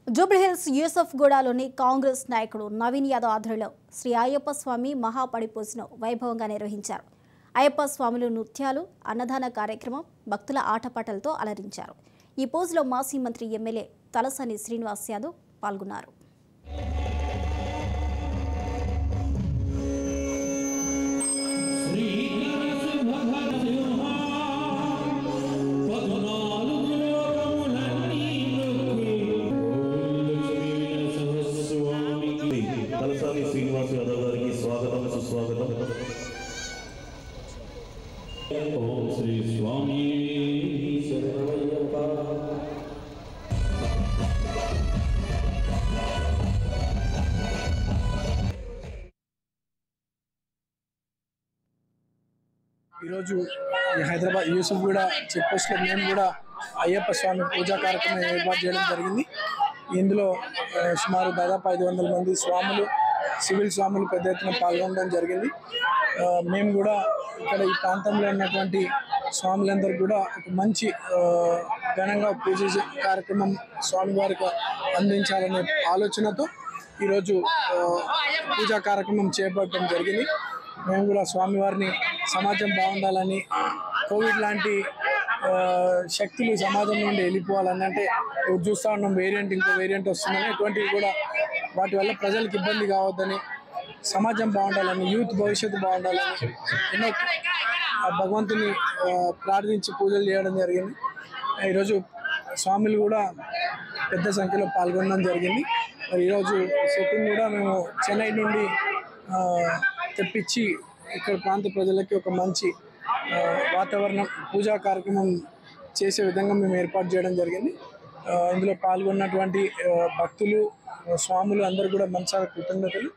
జూబ్లీహిల్స్ యూసఫ్గూడలోని కాంగ్రెస్ నాయకుడు నవీన్ యాదవ్ ఆధ్వర్యంలో శ్రీ అయ్యప్ప స్వామి మహాపడిపూజను వైభవంగా నిర్వహించారు. అయ్యప్ప స్వాములు నృత్యాలు, అన్నదాన కార్యక్రమం, భక్తుల ఆటపాటలతో అలరించారు. ఈ పూజలో మాజీ మంత్రి ఎమ్మెల్యే తలసాని శ్రీనివాస్ యాదవ్ పాల్గొన్నారు. తలసాని శ్రీనివాస్ యాదవ్ గారికి స్వాగతం సుస్వాగతం. ఓం శ్రీ స్వామి శరణమయ్యప్ప. ఈరోజు హైదరాబాద్ యూసఫ్గూడ చెక్ పోస్ట్లో మేము కూడా అయ్యప్ప స్వామి పూజా కార్యక్రమం ఏర్పాటు చేయడం జరిగింది. ఇందులో సుమారు దాదాపు 500 మంది స్వాములు, సివిల్ స్వాములు పెద్ద ఎత్తున పాల్గొనడం జరిగింది. మేము కూడా ఇక్కడ ఈ ప్రాంతంలో ఉన్నటువంటి స్వాములందరూ కూడా ఒక మంచి ఘనంగా పూజ కార్యక్రమం స్వామివారికి అందించాలనే ఆలోచనతో ఈరోజు పూజా కార్యక్రమం చేపట్టడం జరిగింది. మేము కూడా స్వామివారిని సమాజం బాగుండాలని, కోవిడ్ లాంటి శక్తులు సమాజం నుండి వెళ్ళిపోవాలని, అంటే ఇప్పుడు చూస్తూ ఉన్నాం ఇంకో వేరియంట్ వస్తుందని, ఇటువంటివి కూడా వాటి వల్ల ప్రజలకు ఇబ్బంది కావద్దని, సమాజం బాగుండాలని, యూత్ భవిష్యత్తు బాగుండాలని ఎన్నో భగవంతుని ప్రార్థించి పూజలు చేయడం జరిగింది. ఈరోజు స్వాములు కూడా పెద్ద సంఖ్యలో పాల్గొనడం జరిగింది. మరి ఈరోజు సెట్టింగ్ కూడా మేము చెన్నై నుండి తెప్పించి ఇక్కడ ప్రాంత ప్రజలకి ఒక మంచి వాతావరణం, పూజా కార్యక్రమం చేసే విధంగా మేము ఏర్పాటు చేయడం జరిగింది. ఇందులో పాల్గొన్నటువంటి భక్తులు, స్వాములు అందరూ కూడా మనసారా కృతజ్ఞతలు.